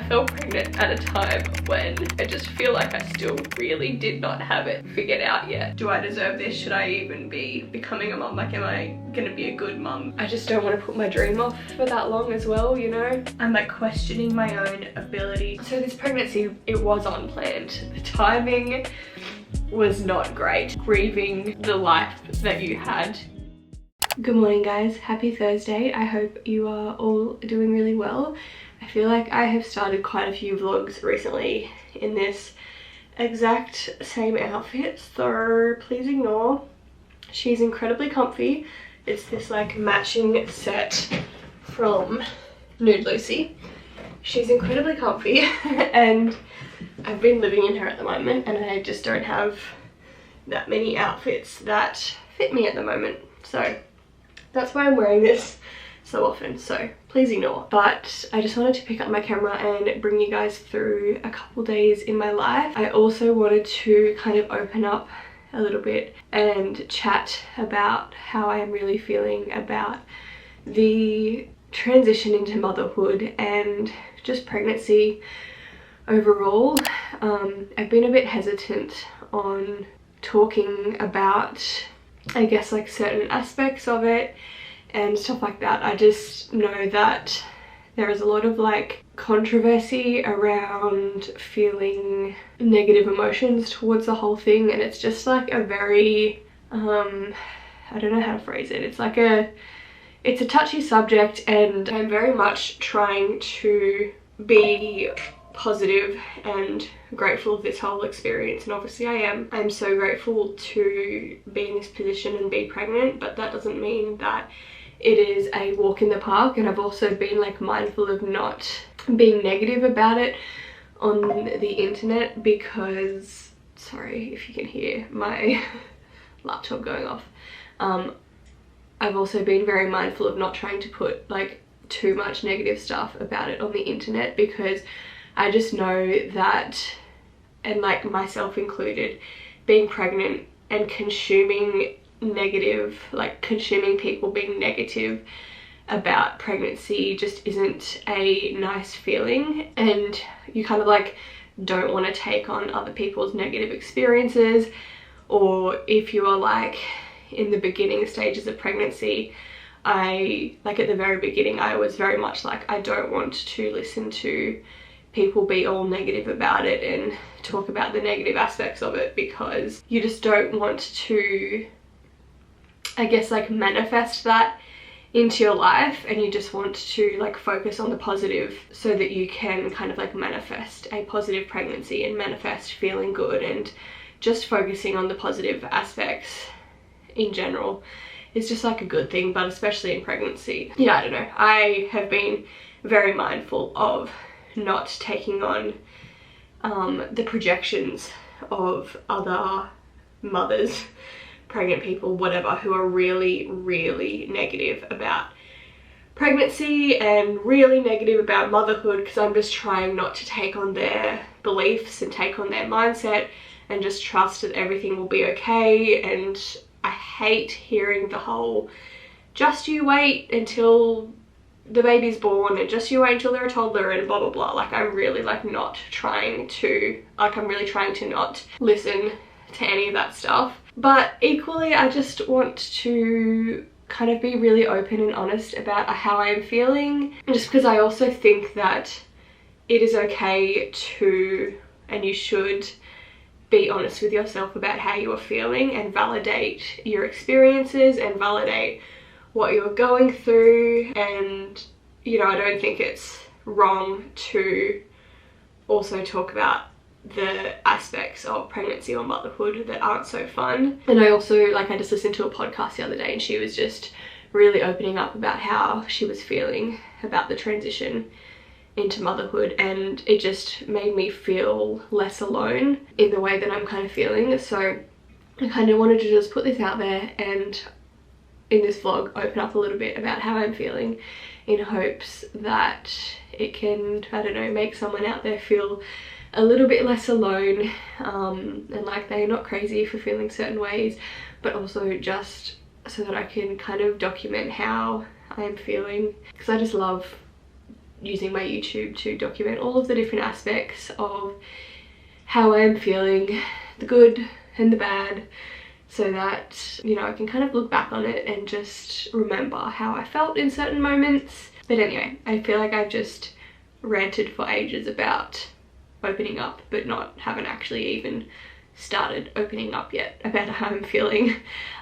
fell pregnant at a time when I just feel like I still really did not have it figured out yet. Do I deserve this? Should I even be becoming a mum? Like, am I gonna be a good mum? I just don't want to put my dream off for that long as well, you know? I'm like questioning my own ability. So this pregnancy, it was unplanned. The timing was not great. Grieving the life that you had. Good morning guys, happy Thursday. I hope you are all doing really well. I feel like I have started quite a few vlogs recently in this exact same outfit, so please ignore. She's incredibly comfy. It's this like matching set from Nude Lucy. She's incredibly comfy and I've been living in her at the moment and I just don't have that many outfits that fit me at the moment. So that's why I'm wearing this so often, so please ignore. But I just wanted to pick up my camera and bring you guys through a couple days in my life. I also wanted to kind of open up a little bit and chat about how I am really feeling about the transition into motherhood and just pregnancy overall. I've been a bit hesitant on talking about, I guess, like certain aspects of it and stuff like that. I just know that there is a lot of like controversy around feeling negative emotions towards the whole thing, and it's just like a very I don't know how to phrase it. It's like it's a touchy subject and I'm very much trying to be positive and grateful of this whole experience, and obviously I am. I'm so grateful to be in this position and be pregnant, but that doesn't mean that it is a walk in the park. And I've also been like mindful of not being negative about it on the internet because, sorry if you can hear my laptop going off. I've also been very mindful of not trying to put like too much negative stuff about it on the internet, because I just know that, and like myself included, being pregnant and consuming negative, like consuming people being negative about pregnancy just isn't a nice feeling, and you kind of like don't want to take on other people's negative experiences. Or if you are like in the beginning stages of pregnancy, like at the very beginning I was very much like, I don't want to listen to people be all negative about it and talk about the negative aspects of it, because you just don't want to, I guess, like manifest that into your life, and you just want to like focus on the positive so that you can kind of like manifest a positive pregnancy and manifest feeling good, and just focusing on the positive aspects in general is just like a good thing, but especially in pregnancy. Yeah, I don't know. I have been very mindful of not taking on the projections of other mothers, pregnant people, whatever, who are really, really negative about pregnancy and really negative about motherhood, because I'm just trying not to take on their beliefs and take on their mindset and just trust that everything will be okay. And I hate hearing the whole just you wait until the baby's born and just you wait until they're a toddler and blah blah blah. Like, I'm really like not trying to, like, I'm really trying to not listen to any of that stuff. But equally, I just want to kind of be really open and honest about how I am feeling, just because I also think that it is okay to, and you should, be honest with yourself about how you are feeling and validate your experiences and validate what you're going through. And you know, I don't think it's wrong to also talk about the aspects of pregnancy or motherhood that aren't so fun. And I also, like, I just listened to a podcast the other day and she was just really opening up about how she was feeling about the transition into motherhood, and it just made me feel less alone in the way that I'm kind of feeling. So I kind of wanted to just put this out there and in this vlog open up a little bit about how I'm feeling, in hopes that it can, I don't know, make someone out there feel a little bit less alone, and like they're not crazy for feeling certain ways, but also just so that I can kind of document how I am feeling, because I just love using my YouTube to document all of the different aspects of how I'm feeling, the good and the bad, so that, you know, I can kind of look back on it and just remember how I felt in certain moments. But anyway, I feel like I've just ranted for ages about opening up, but haven't actually even started opening up yet about how I'm feeling.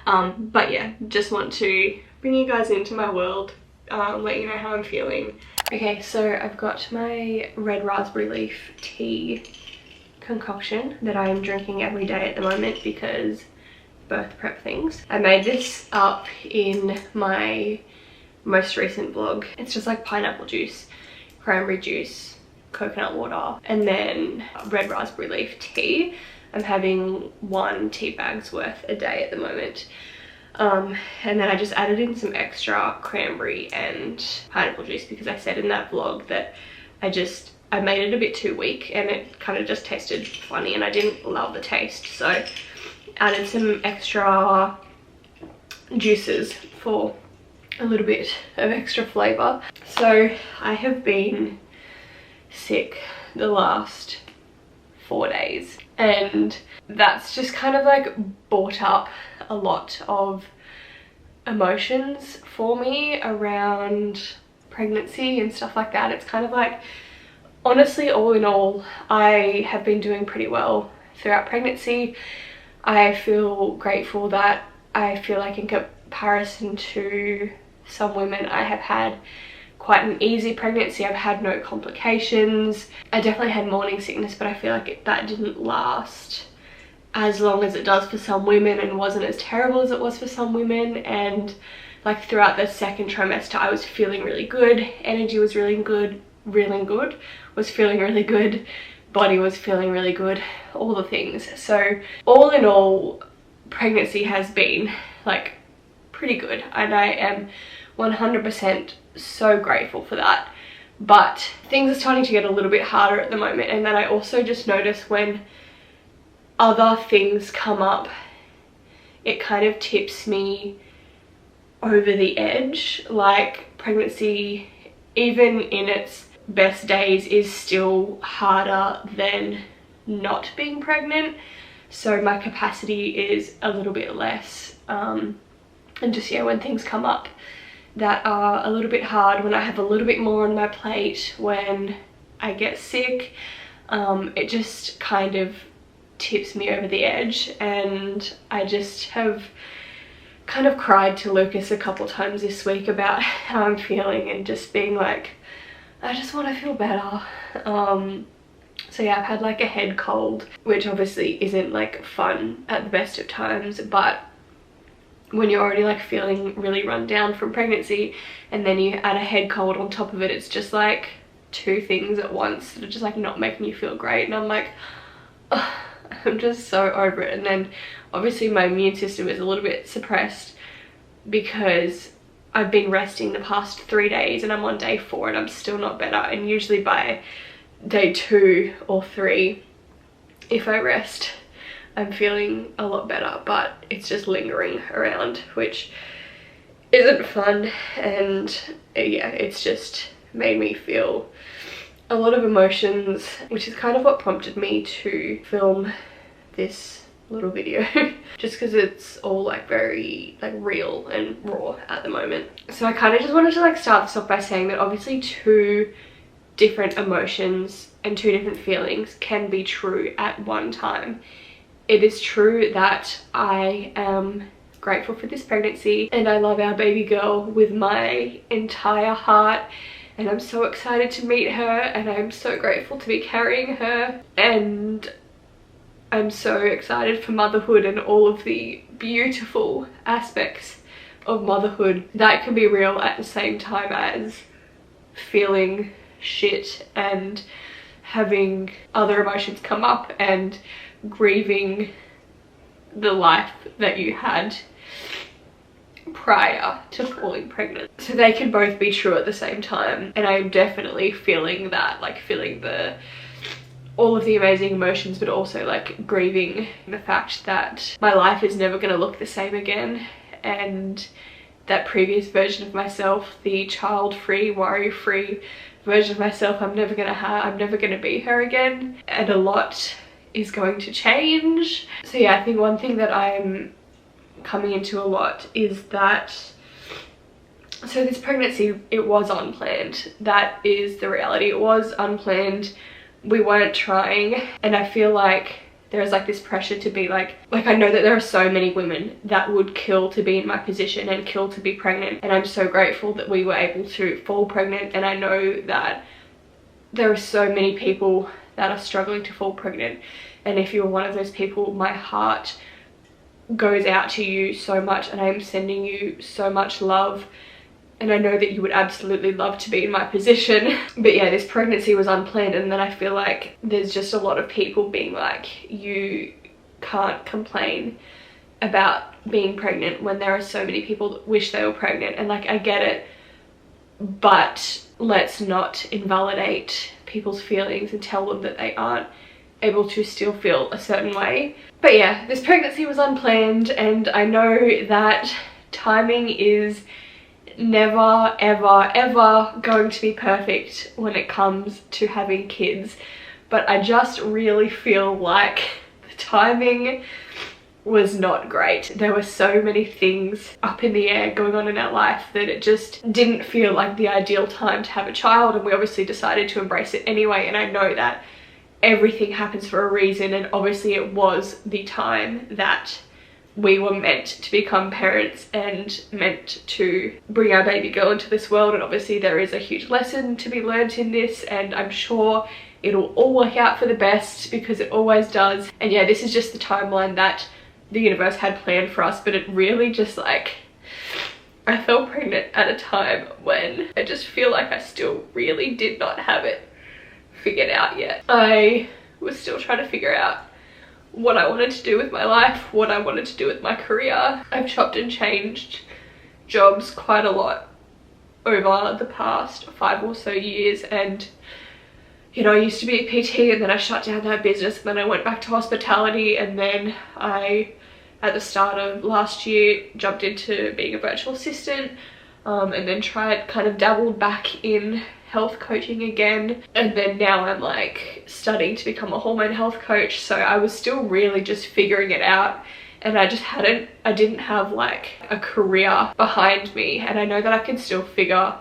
But yeah, just want to bring you guys into my world, let you know how I'm feeling. Okay, so I've got my red raspberry leaf tea concoction that I'm drinking every day at the moment because birth prep things. I made this up in my most recent vlog. It's just like pineapple juice, cranberry juice, coconut water, and then red raspberry leaf tea. I'm having 1 tea bag's worth a day at the moment. And then I just added in some extra cranberry and pineapple juice because I said in that vlog that I made it a bit too weak and it kind of just tasted funny and I didn't love the taste. So added some extra juices for a little bit of extra flavor. So I have been sick the last 4 days, and that's just kind of like brought up a lot of emotions for me around pregnancy and stuff like that. It's kind of like, honestly, all in all, I have been doing pretty well throughout pregnancy. I feel grateful that I feel like in comparison to some women, I have had quite an easy pregnancy. I've had no complications. I definitely had morning sickness, but I feel like that didn't last as long as it does for some women and wasn't as terrible as it was for some women. And like throughout the second trimester, I was feeling really good. Energy was really good, was feeling really good. Body was feeling really good, all the things. So all in all, pregnancy has been like pretty good, and I am 100% so grateful for that. But things are starting to get a little bit harder at the moment, and then I also just notice when other things come up, it kind of tips me over the edge. Like pregnancy, even in its best days, is still harder than not being pregnant. So my capacity is a little bit less, and just, yeah, when things come up that are a little bit hard, when I have a little bit more on my plate, when I get sick, it just kind of tips me over the edge. And I just have kind of cried to Lucas a couple times this week about how I'm feeling and just being like, I just want to feel better. So yeah, I've had like a head cold, which obviously isn't like fun at the best of times, but when you're already like feeling really run down from pregnancy and then you add a head cold on top of it, it's just like 2 things at once that are just like not making you feel great. And I'm like, oh, I'm just so over it. And then obviously my immune system is a little bit suppressed because I've been resting the past 3 days and I'm on day 4 and I'm still not better. And usually by day 2 or 3, if I rest, I'm feeling a lot better, but it's just lingering around, which isn't fun. And yeah, it's just made me feel a lot of emotions, which is kind of what prompted me to film this little video just because it's all like very like real and raw at the moment. So I kind of just wanted to like start this off by saying that obviously 2 different emotions and 2 different feelings can be true at one time. It is true that I am grateful for this pregnancy and I love our baby girl with my entire heart, and I'm so excited to meet her and I'm so grateful to be carrying her, and I'm so excited for motherhood and all of the beautiful aspects of motherhood that can be real at the same time as feeling shit and having other emotions come up and grieving the life that you had prior to falling pregnant. So they can both be true at the same time, and I'm definitely feeling that, like feeling all of the amazing emotions, but also like grieving the fact that my life is never going to look the same again, and that previous version of myself, the child-free, worry-free version of myself I'm never gonna be her again, and a lot is going to change. So yeah, I think one thing that I'm coming into a lot is that, so this pregnancy, it was unplanned. That is the reality. It was unplanned. We weren't trying, and I feel like there's like this pressure to be like I know that there are so many women that would kill to be in my position and kill to be pregnant, and I'm so grateful that we were able to fall pregnant. And I know that there are so many people that are struggling to fall pregnant, and if you're one of those people, my heart goes out to you so much, and I'm sending you so much love. And I know that you would absolutely love to be in my position. But yeah, this pregnancy was unplanned, and then I feel like there's just a lot of people being like, you can't complain about being pregnant when there are so many people that wish they were pregnant. And like, I get it, but let's not invalidate people's feelings and tell them that they aren't able to still feel a certain way. But yeah, this pregnancy was unplanned, and I know that timing is never ever ever going to be perfect when it comes to having kids, but I just really feel like the timing was not great. There were so many things up in the air going on in our life that it just didn't feel like the ideal time to have a child, and we obviously decided to embrace it anyway. And I know that everything happens for a reason, and obviously it was the time that we were meant to become parents and meant to bring our baby girl into this world. And obviously there is a huge lesson to be learnt in this, and I'm sure it'll all work out for the best, because it always does. And yeah, this is just the timeline that the universe had planned for us. But it really just like, I fell pregnant at a time when I just feel like I still really did not have it figured out yet. I was still trying to figure out what I wanted to do with my life, what I wanted to do with my career. I've chopped and changed jobs quite a lot over the past 5 or so years, and you know, I used to be a PT, and then I shut down that business, and then I went back to hospitality, and then I, at the start of last year, jumped into being a virtual assistant, and then dabbled back in health coaching again, and then now I'm like studying to become a hormone health coach. So I was still really just figuring it out, and I didn't have like a career behind me. And I know that I can still figure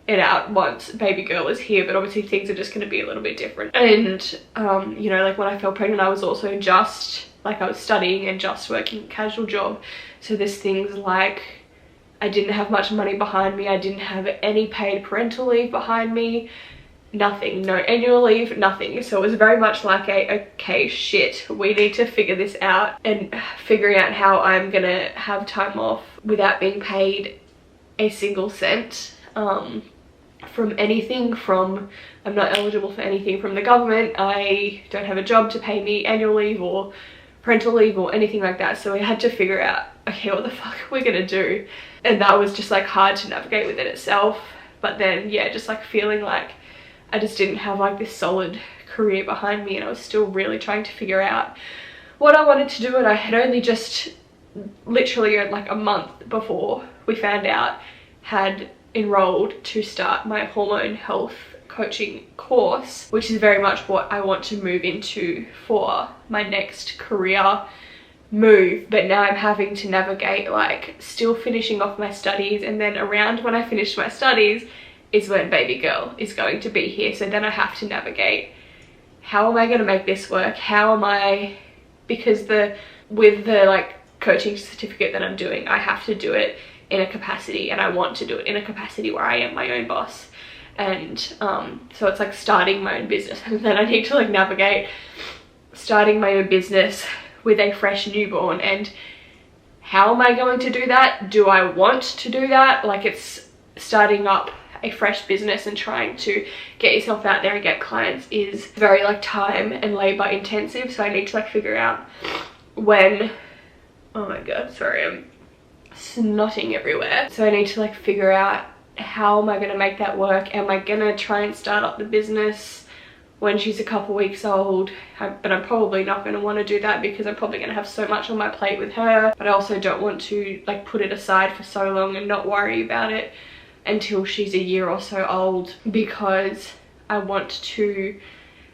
it out once baby girl is here, but obviously things are just going to be a little bit different. And you know, like when I fell pregnant, I was also just like, I was studying and just working a casual job. So there's things like, I didn't have much money behind me. I didn't have any paid parental leave behind me. Nothing. No annual leave, nothing. So it was very much like okay, shit, we need to figure this out, and figuring out how I'm gonna have time off without being paid a single cent from anything. I'm not eligible for anything from the government. I don't have a job to pay me annual leave or parental leave or anything like that. So I had to figure out, okay, what the fuck are we gonna do? And that was just like hard to navigate within itself. But then yeah, just like feeling like I just didn't have like this solid career behind me, and I was still really trying to figure out what I wanted to do. And I had only just literally like a month before we found out had enrolled to start my hormone health coaching course, which is very much what I want to move into for my next career move. But now I'm having to navigate like still finishing off my studies, and then around when I finish my studies is when baby girl is going to be here. So then I have to navigate, how am I going to make this work? How am I, because with the like coaching certificate that I'm doing, I have to do it in a capacity, and I want to do it in a capacity where I am my own boss. And so it's like starting my own business, and then I need to like navigate starting my own business with a fresh newborn. And how am I going to do that? Do I want to do that? Like, it's starting up a fresh business and trying to get yourself out there and get clients is very like time and labor intensive. So I need to like figure out when, oh my god, sorry, I'm snotting everywhere. So I need to like figure out, how am I going to make that work? Am I going to try and start up the business when she's a couple weeks old? But I'm probably not going to want to do that, because I'm probably going to have so much on my plate with her. But I also don't want to like put it aside for so long and not worry about it until she's a year or so old, because I want to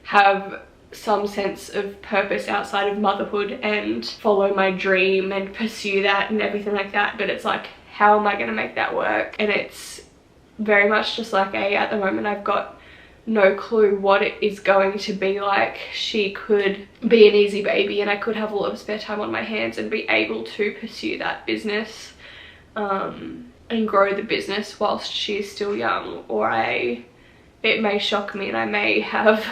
have some sense of purpose outside of motherhood and follow my dream and pursue that and everything like that. But it's like, how am I going to make that work? And it's very much just like at the moment I've got no clue what it is going to be like. She could be an easy baby and I could have a lot of spare time on my hands and be able to pursue that business and grow the business whilst she's still young, or it may shock me and I may have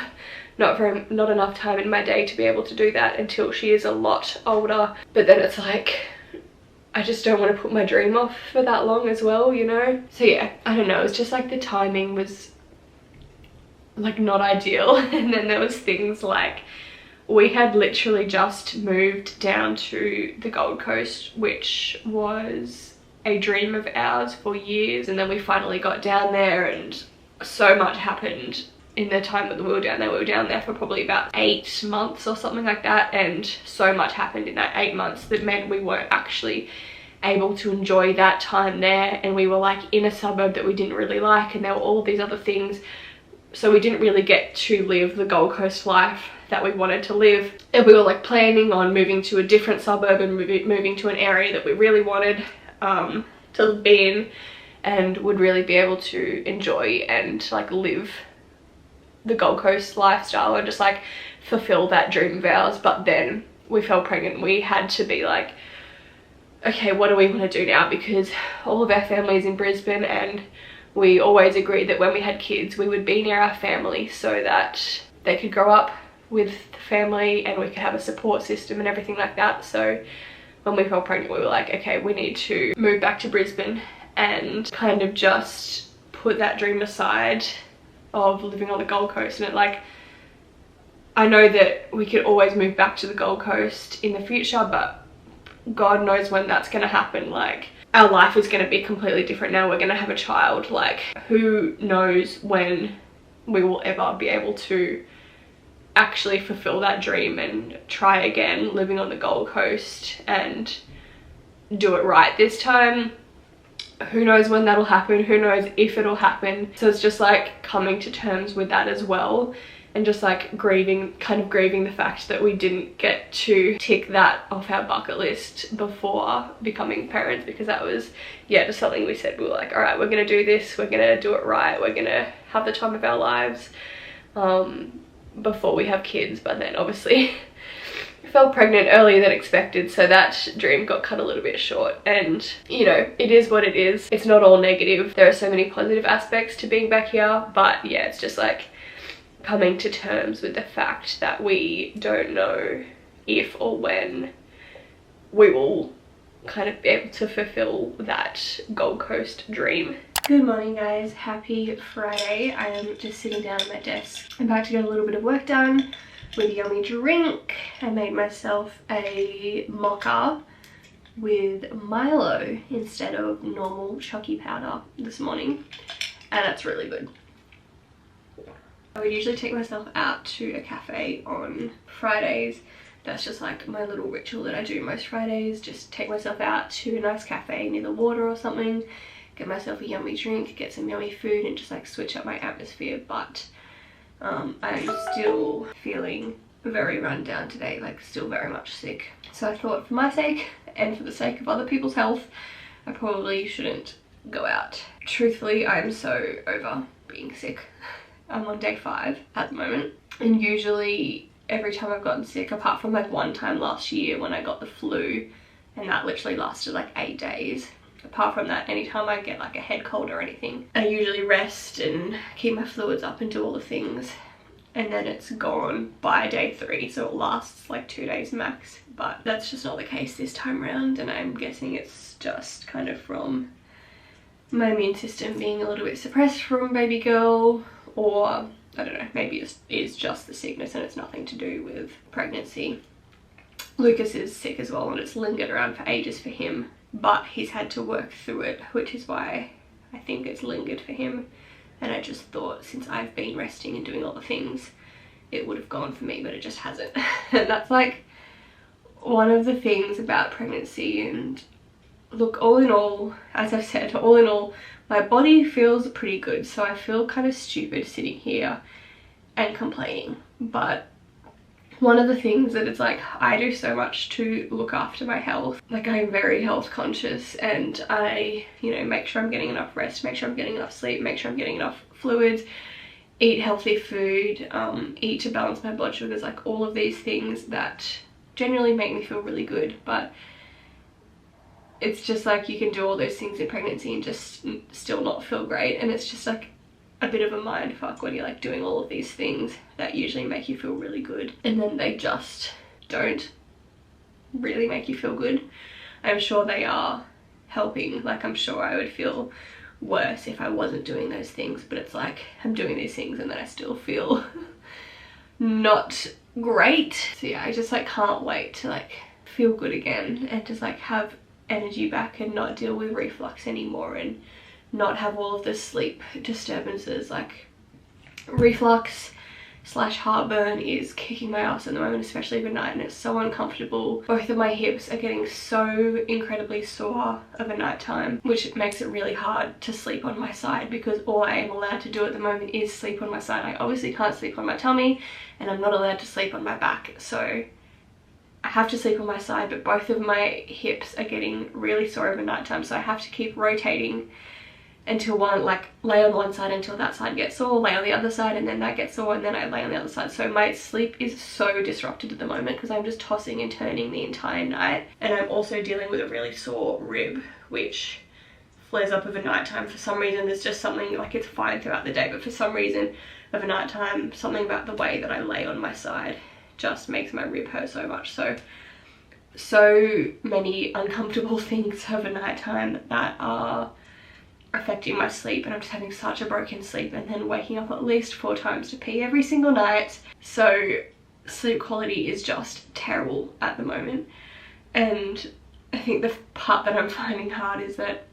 not enough time in my day to be able to do that until she is a lot older. But then it's like, I just don't want to put my dream off for that long as well, you know? So yeah, I don't know, it's just like the timing was like not ideal. And then there was things like, we had literally just moved down to the Gold Coast, which was a dream of ours for years, and then we finally got down there and so much happened in the time that we were down there. We were down there for probably about 8 months or something like that, and so much happened in that 8 months that meant we weren't actually able to enjoy that time there. And we were like in a suburb that we didn't really like, and there were all of these other things, so we didn't really get to live the Gold Coast life that we wanted to live. And we were like planning on moving to a different suburb and moving to an area that we really wanted to be in and would really be able to enjoy and like live the Gold Coast lifestyle and just like fulfill that dream of ours. But then we fell pregnant. We had to be like, okay, what do we want to do now? Because all of our family is in Brisbane, and we always agreed that when we had kids we would be near our family so that they could grow up with the family and we could have a support system and everything like that. So when we fell pregnant we were like, okay, we need to move back to Brisbane and kind of just put that dream aside of living on the Gold Coast. And it, like, I know that we could always move back to the Gold Coast in the future, but God knows when that's going to happen. Like, our life is going to be completely different now. We're going to have a child. Like, who knows when we will ever be able to actually fulfill that dream and try again living on the Gold Coast and do it right this time. Who knows when that'll happen, who knows if it'll happen. So it's just like coming to terms with that as well, and just like kind of grieving the fact that we didn't get to tick that off our bucket list before becoming parents, because that was, yeah, just something we said. We were like, all right, we're gonna do this, we're gonna do it right, we're gonna have the time of our lives before we have kids. But then obviously fell pregnant earlier than expected, so that dream got cut a little bit short. And you know, it is what it is. It's not all negative. There are so many positive aspects to being back here, but yeah, it's just like coming to terms with the fact that we don't know if or when we will kind of be able to fulfill that Gold Coast dream. Good morning guys, happy Friday. I am just sitting down at my desk. I'm about to get a little bit of work done with a yummy drink. I made myself a mocha with Milo instead of normal chalky powder this morning, and that's really good. I would usually take myself out to a cafe on Fridays. That's just like my little ritual that I do most Fridays. Just take myself out to a nice cafe near the water or something, get myself a yummy drink, get some yummy food, and just like switch up my atmosphere. But I'm still feeling very run down today, like still very much sick. So I thought for my sake and for the sake of other people's health, I probably shouldn't go out. Truthfully, I'm so over being sick. I'm on day 5 at the moment, and usually every time I've gotten sick, apart from like one time last year when I got the flu, and that literally lasted like 8 days. Apart from that, anytime I get like a head cold or anything, I usually rest and keep my fluids up and do all the things, and then it's gone by day 3, so it lasts like 2 days max. But that's just not the case this time around, and I'm guessing it's just kind of from my immune system being a little bit suppressed from baby girl, or I don't know, maybe it is just the sickness and it's nothing to do with pregnancy. Lucas is sick as well, and it's lingered around for ages for him, but he's had to work through it, which is why I think it's lingered for him. And I just thought, since I've been resting and doing all the things, it would have gone for me, but it just hasn't. And that's like one of the things about pregnancy and look, all in all, as I've said, all in all, my body feels pretty good. So I feel kind of stupid sitting here and complaining. But one of the things that it's like, I do so much to look after my health. Like, I'm very health conscious, and I, you know, make sure I'm getting enough rest, make sure I'm getting enough sleep, make sure I'm getting enough fluids, eat healthy food, eat to balance my blood sugars, like all of these things that generally make me feel really good. But it's just like, you can do all those things in pregnancy and just still not feel great, and it's just like a bit of a mind fuck when you're like doing all of these things that usually make you feel really good, and then they just don't really make you feel good. I'm sure they are helping, like I'm sure I would feel worse if I wasn't doing those things, but it's like I'm doing these things and then I still feel not great. So yeah, I just like can't wait to like feel good again and just like have energy back and not deal with reflux anymore and not have all of the sleep disturbances. Like, reflux slash heartburn is kicking my ass at the moment, especially overnight, and it's so uncomfortable. Both of my hips are getting so incredibly sore over night time, which makes it really hard to sleep on my side, because all I am allowed to do at the moment is sleep on my side. I obviously can't sleep on my tummy, and I'm not allowed to sleep on my back, so I have to sleep on my side. But both of my hips are getting really sore over night time, so I have to keep rotating until one, like lay on one side until that side gets sore, lay on the other side and then that gets sore, and then I lay on the other side. So my sleep is so disrupted at the moment because I'm just tossing and turning the entire night, and I'm also dealing with a really sore rib which flares up over night time. For some reason there's just something, like it's fine throughout the day, but for some reason over night time something about the way that I lay on my side just makes my rib hurt so much. So many uncomfortable things over night time that are affecting my sleep, and I'm just having such a broken sleep and then waking up at least 4 times to pee every single night. So sleep quality is just terrible at the moment, and I think the part that I'm finding hard is that,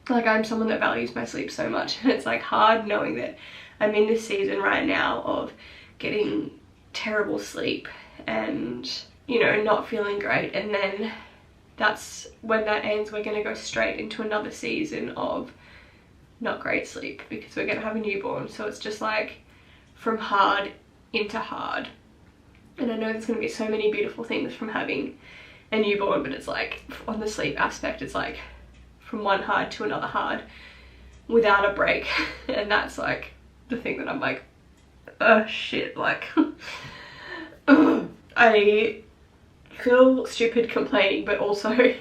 like, I'm someone that values my sleep so much, and it's like hard knowing that I'm in this season right now of getting terrible sleep and, you know, not feeling great, and then that's when that ends, we're going to go straight into another season of not great sleep because we're going to have a newborn. So it's just like from hard into hard, and I know there's going to be so many beautiful things from having a newborn, but it's like on the sleep aspect it's like from one hard to another hard without a break. And that's like the thing that I'm like, oh shit, like I feel stupid complaining, but also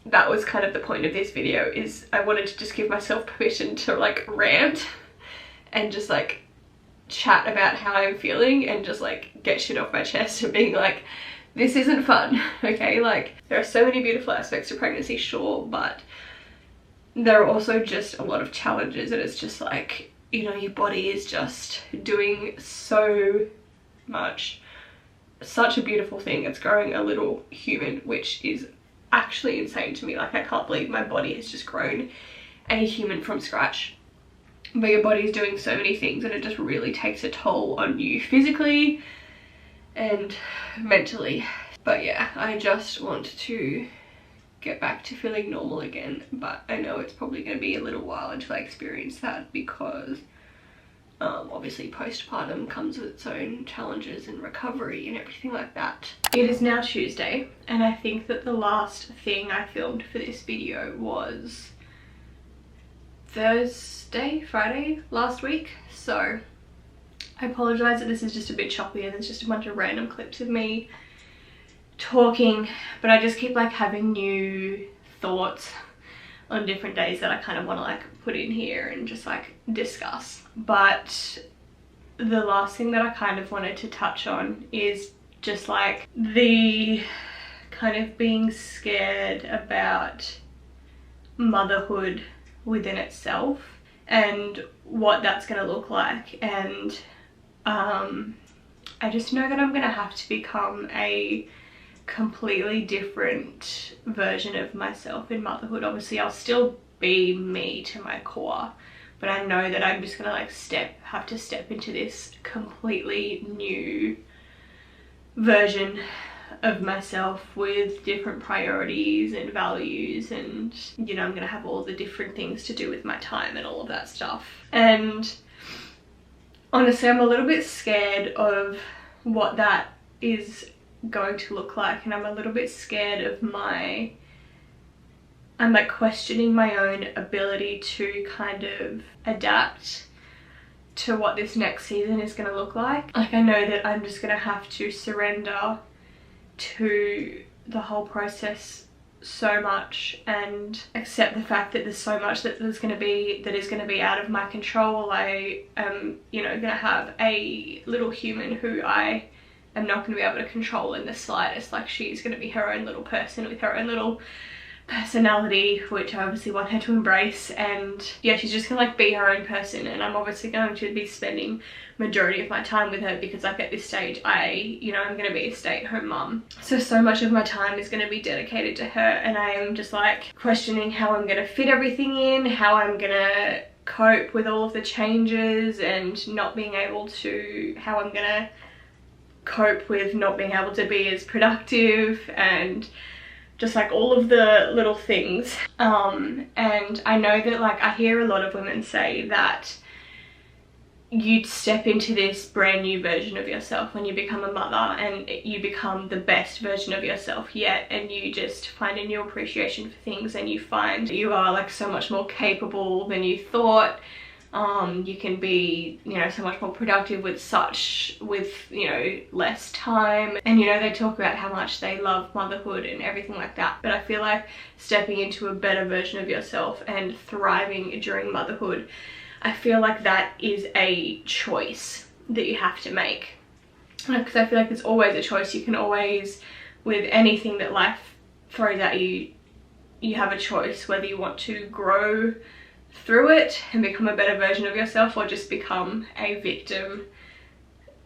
that was kind of the point of this video, is I wanted to just give myself permission to like rant and just like chat about how I'm feeling and just like get shit off my chest and being like, this isn't fun, okay? Like, there are so many beautiful aspects to pregnancy, sure, but there are also just a lot of challenges, and it's just like, you know, your body is just doing so much. Such a beautiful thing. It's growing a little human, which is actually insane to me. Like, I can't believe my body has just grown a human from scratch. But your body is doing so many things, and it just really takes a toll on you physically and mentally. But yeah, I just want to get back to feeling normal again, but I know it's probably going to be a little while until I experience that, because obviously postpartum comes with its own challenges and recovery and everything like that. It is now Tuesday, and I think that the last thing I filmed for this video was Friday last week. So I apologise that this is just a bit choppy and there's just a bunch of random clips of me talking, but I just keep like having new thoughts on different days that I kind of want to like put in here and just like discuss. But the last thing that I kind of wanted to touch on is just like the kind of being scared about motherhood within itself and what that's going to look like. And I just know that I'm going to have to become a completely different version of myself in motherhood. Obviously I'll still be me to my core, but I know that I'm just gonna like have to step into this completely new version of myself with different priorities and values, and you know, I'm gonna have all the different things to do with my time and all of that stuff. And honestly, I'm a little bit scared of what that is going to look like, and I'm a little bit scared of I'm like questioning my own ability to kind of adapt to what this next season is going to look like. Like, I know that I'm just going to have to surrender to the whole process so much and accept the fact that there's so much that is going to be out of my control. I am, you know, going to have a little human who I am not going to be able to control in the slightest. Like, she's going to be her own little person with her own little personality, which I obviously want her to embrace. And yeah, she's just gonna like be her own person, and I'm obviously going to be spending majority of my time with her because like at this stage I'm gonna be a stay-at-home mum, so much of my time is going to be dedicated to her, and I am just like questioning how I'm gonna fit everything in, how I'm gonna cope with all of the changes, and not being able to, how I'm gonna cope with not being able to be as productive, and just like all of the little things. And I know that like I hear a lot of women say that you step into this brand new version of yourself when you become a mother, and you become the best version of yourself yet, and you just find a new appreciation for things, and you find you are like so much more capable than you thought. You can be, you know, so much more productive with you know, less time. And you know, they talk about how much they love motherhood and everything like that, but I feel like stepping into a better version of yourself and thriving during motherhood, I feel like that is a choice that you have to make, because I feel like there's always a choice. You can always, with anything that life throws at you, you have a choice whether you want to grow through it and become a better version of yourself, or just become a victim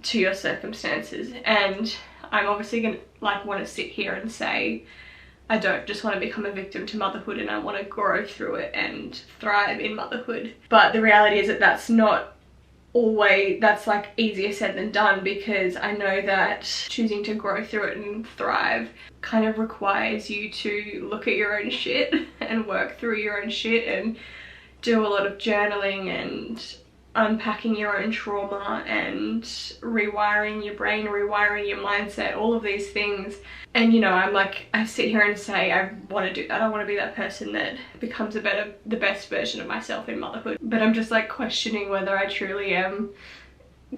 to your circumstances. And I'm obviously gonna like want to sit here and say I don't just want to become a victim to motherhood, and I want to grow through it and thrive in motherhood. But the reality is that that's not always, that's like easier said than done, because I know that choosing to grow through it and thrive kind of requires you to look at your own shit and work through your own shit, and do a lot of journaling and unpacking your own trauma and rewiring your brain, rewiring your mindset, all of these things. And you know, I sit here and say I want to do that. I want to be that person that becomes the best version of myself in motherhood. But I'm just like questioning whether I truly am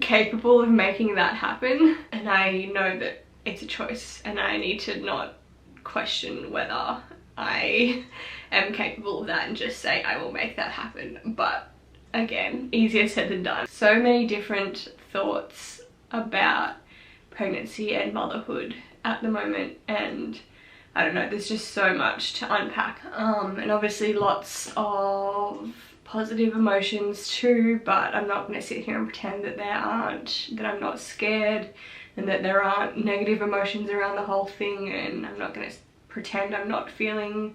capable of making that happen. And I know that it's a choice, and I need to not question whether I am capable of that and just say I will make that happen. But again, easier said than done. So many different thoughts about pregnancy and motherhood at the moment, and I don't know, there's just so much to unpack, and obviously lots of positive emotions too, but I'm not going to sit here and pretend that that I'm not scared and that there aren't negative emotions around the whole thing, and I'm not going to pretend I'm not feeling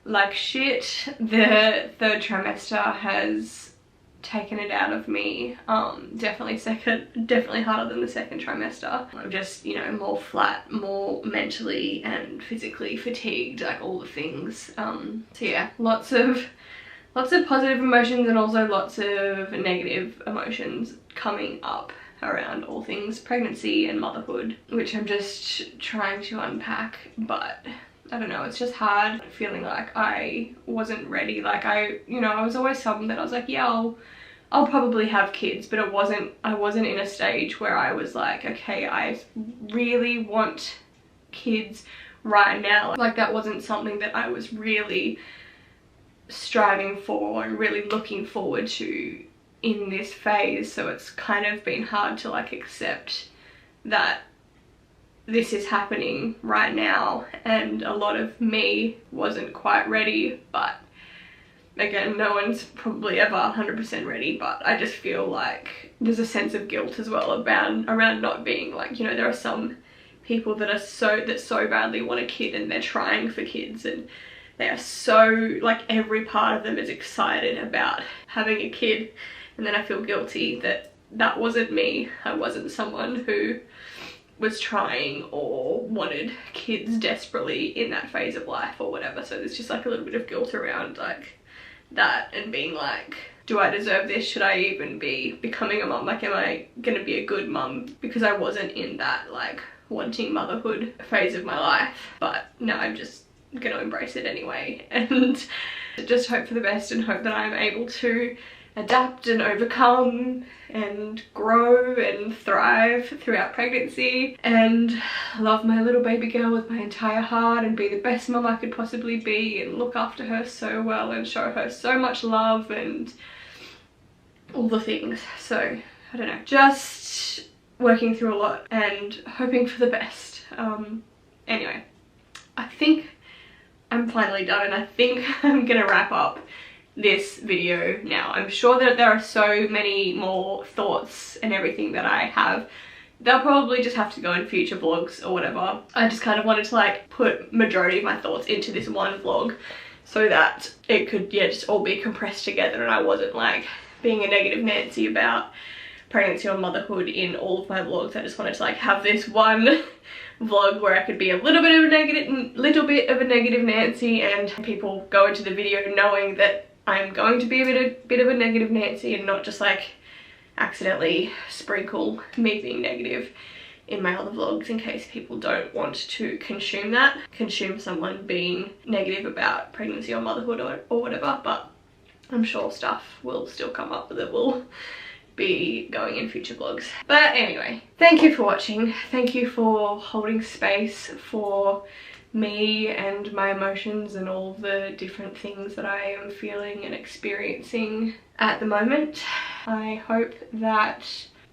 like shit. The third trimester has taken it out of me. Definitely harder than the second trimester. I'm just, you know, more flat, more mentally and physically fatigued, like all the things. So yeah, lots of positive emotions, and also lots of negative emotions coming up around all things pregnancy and motherhood, which I'm just trying to unpack. But I don't know, it's just hard feeling like I wasn't ready. Like I was always someone that I was like, yeah, I'll probably have kids, but I wasn't in a stage where I was like, okay, I really want kids right now. Like that wasn't something that I was really striving for and really looking forward to in this phase. So it's kind of been hard to like accept that this is happening right now, and a lot of me wasn't quite ready. But again, no one's probably ever 100% ready, but I just feel like there's a sense of guilt as well around not being like, you know, there are some people that so badly want a kid, and they're trying for kids, and they are so like every part of them is excited about having a kid, and then I feel guilty that wasn't me. I wasn't someone who was trying or wanted kids desperately in that phase of life or whatever. So there's just like a little bit of guilt around like that and being like, do I deserve this? Should I even be becoming a mum? Like, am I gonna be a good mum? Because I wasn't in that like wanting motherhood phase of my life, but now I'm just gonna embrace it anyway and just hope for the best and hope that I'm able to adapt and overcome and grow and thrive throughout pregnancy and love my little baby girl with my entire heart and be the best mum I could possibly be and look after her so well and show her so much love and all the things. So I don't know, just working through a lot and hoping for the best. Anyway, I think I'm finally done and I think I'm gonna wrap up this video now. I'm sure that there are so many more thoughts and everything that I have. They'll probably just have to go in future vlogs or whatever. I just kind of wanted to like put majority of my thoughts into this one vlog so that it could, yeah, just all be compressed together and I wasn't like being a negative Nancy about pregnancy or motherhood in all of my vlogs. I just wanted to like have this one vlog where I could be a little bit of a negative Nancy and people go into the video knowing that I'm going to be a bit of a negative Nancy and not just like accidentally sprinkle me being negative in my other vlogs in case people don't want to consume someone being negative about pregnancy or motherhood or whatever. But I'm sure stuff will still come up that will be going in future vlogs. But anyway, thank you for watching. Thank you for holding space for me and my emotions and all the different things that I am feeling and experiencing at the moment. I hope that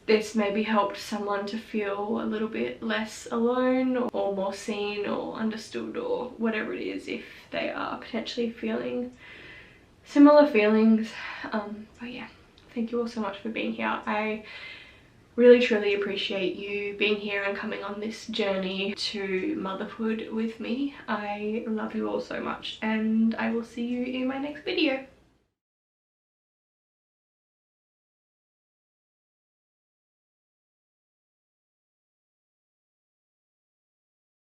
this maybe helped someone to feel a little bit less alone or more seen or understood or whatever it is if they are potentially feeling similar feelings. But yeah, thank you all so much for being here. I really truly appreciate you being here and coming on this journey to motherhood with me. I love you all so much and I will see you in my next video.